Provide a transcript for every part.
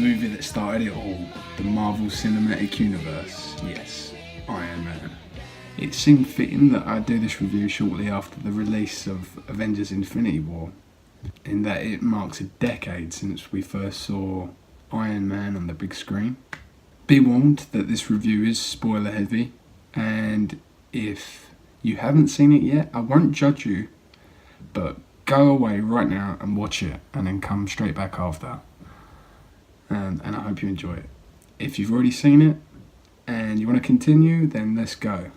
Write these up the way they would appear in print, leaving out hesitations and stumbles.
movie that started it all, the Marvel Cinematic Universe, yes, Iron Man. It seemed fitting that I do this review shortly after the release of Avengers Infinity War, in that it marks a decade since we first saw Iron Man on the big screen. Be warned that this review is spoiler heavy, and if you haven't seen it yet, I won't judge you, but go away right now and watch it and then come straight back after. And I hope you enjoy it. If you've already seen it and you want to continue, then let's go.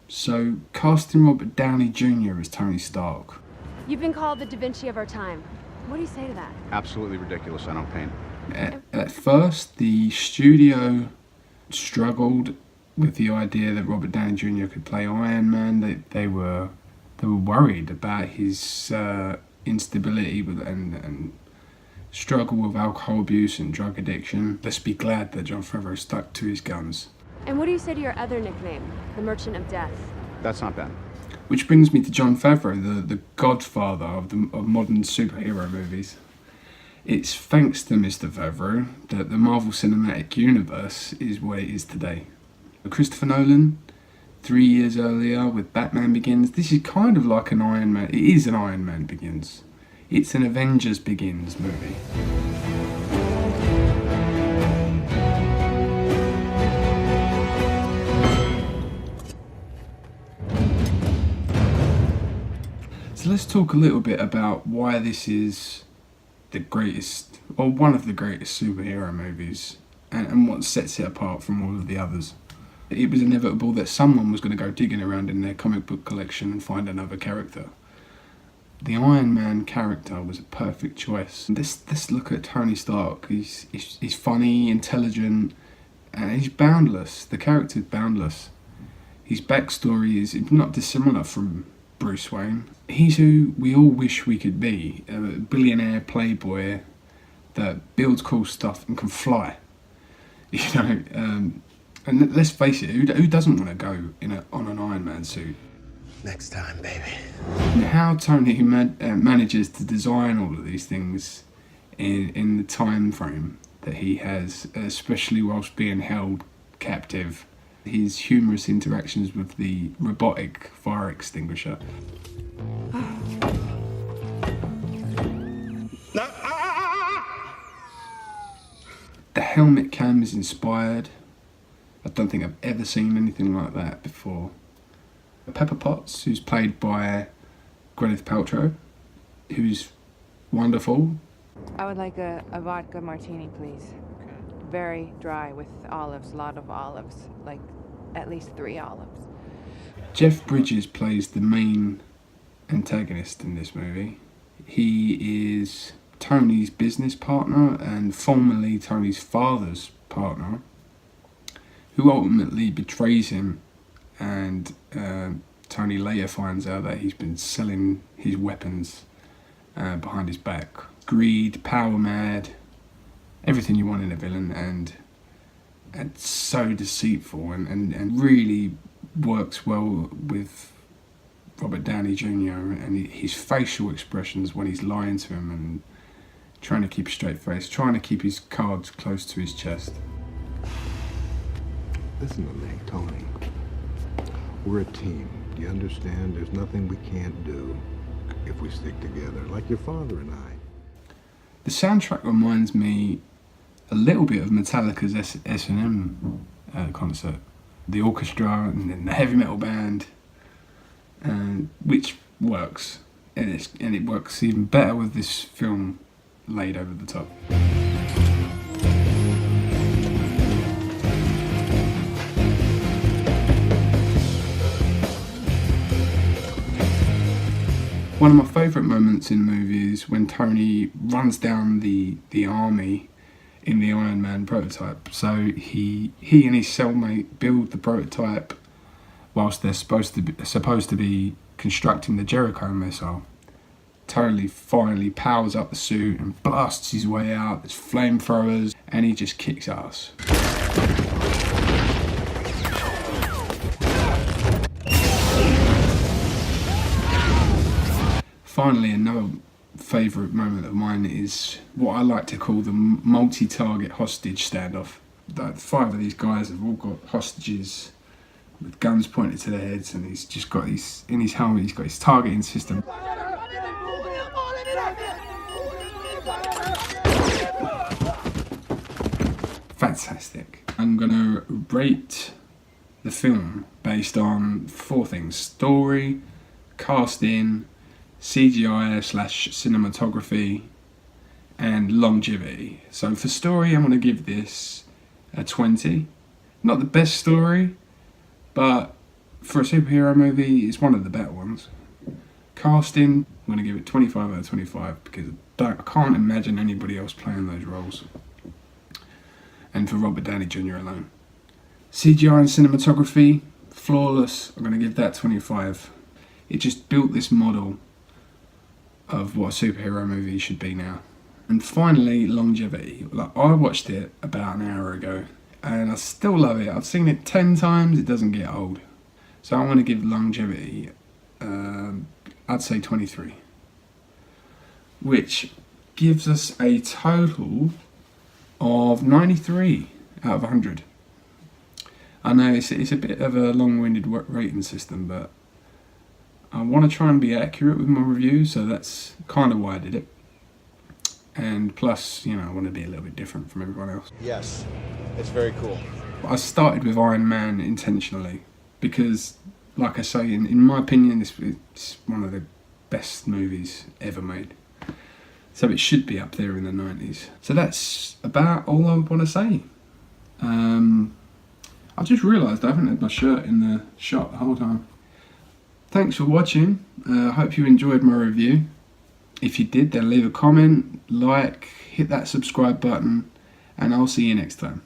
So, casting Robert Downey Jr. as Tony Stark. You've been called the Da Vinci of our time. What do you say to that? Absolutely ridiculous. I don't paint. At first, the studio struggled with the idea that Robert Downey Jr. could play Iron Man. They were worried about his instability and struggle with alcohol abuse and drug addiction. Let's be glad that Jon Favreau stuck to his guns. And what do you say to your other nickname, the Merchant of Death? That's not bad. Which brings me to Jon Favreau, the godfather of modern superhero movies. It's thanks to Mr. Favreau that the Marvel Cinematic Universe is what it is today. Christopher Nolan, 3 years earlier with Batman Begins, this is kind of like an Iron Man. It is an Iron Man Begins. It's an Avengers Begins movie. So let's talk a little bit about why this is the greatest, or one of the greatest superhero movies, and what sets it apart from all of the others. It was inevitable that someone was going to go digging around in their comic book collection and find another character. The Iron Man character was a perfect choice. Let's look at Tony Stark. He's funny, intelligent, and he's boundless. The character's boundless. His backstory is not dissimilar from Bruce Wayne. He's who we all wish we could be, a billionaire playboy that builds cool stuff and can fly. You know, and let's face it, who doesn't want to go on an Iron Man suit? Next time, baby. And how Tony manages to design all of these things in the time frame that he has, especially whilst being held captive. His humorous interactions with the robotic fire extinguisher. The helmet cam is inspired. I don't think I've ever seen anything like that before. Pepper Potts, who's played by Gwyneth Paltrow, who's wonderful. I would like a vodka martini, please. Okay. Very dry with olives, a lot of olives, like at least 3 olives. Jeff Bridges plays the main antagonist in this movie. He is Tony's business partner and formerly Tony's father's partner, who ultimately betrays him, and Tony later finds out that he's been selling his weapons behind his back. Greed, power mad, everything you want in a villain, and so deceitful, and really works well with Robert Downey Jr. and his facial expressions when he's lying to him and trying to keep a straight face, trying to keep his cards close to his chest. Listen to me, Tony. We're a team. Do you understand? There's nothing we can't do if we stick together, like your father and I. The soundtrack reminds me a little bit of Metallica's S&M concert. The orchestra and then the heavy metal band, which works. And it works even better with this film laid over the top. One of my favourite moments in movies when Tony runs down the army in the Iron Man prototype. So he and his cellmate build the prototype whilst they're supposed to be constructing the Jericho missile. Tony finally powers up the suit and blasts his way out. There's flamethrowers and he just kicks ass. Finally, another favourite moment of mine is what I like to call the multi-target hostage standoff. Like 5 of these guys have all got hostages with guns pointed to their heads, and he's just got his, in his helmet, he's got his targeting system. Fantastic. I'm gonna rate the film based on 4 things: story, casting, CGI/cinematography, and longevity. So for story, I'm gonna give this a 20. Not the best story, but for a superhero movie, it's one of the better ones. Casting, I'm going to give it 25 out of 25 because I can't imagine anybody else playing those roles. And for Robert Downey Jr. alone. CGI and cinematography, flawless. I'm going to give that 25. It just built this model of what a superhero movie should be now. And finally, longevity. Like, I watched it about an hour ago and I still love it. I've seen it 10 times, it doesn't get old. So I'm going to give longevity, I'd say 23. Which gives us a total of 93 out of 100. I know it's a bit of a long-winded rating system, but I want to try and be accurate with my review, so that's kind of why I did it. And plus, you know, I want to be a little bit different from everyone else. Yes, it's very cool. I started with Iron Man intentionally because, like I say, in my opinion, it's one of the best movies ever made. So it should be up there in the 90s. So that's about all I want to say. I've just realised I haven't had my shirt in the shot the whole time. Thanks for watching. I hope you enjoyed my review. If you did, then leave a comment, like, hit that subscribe button, and I'll see you next time.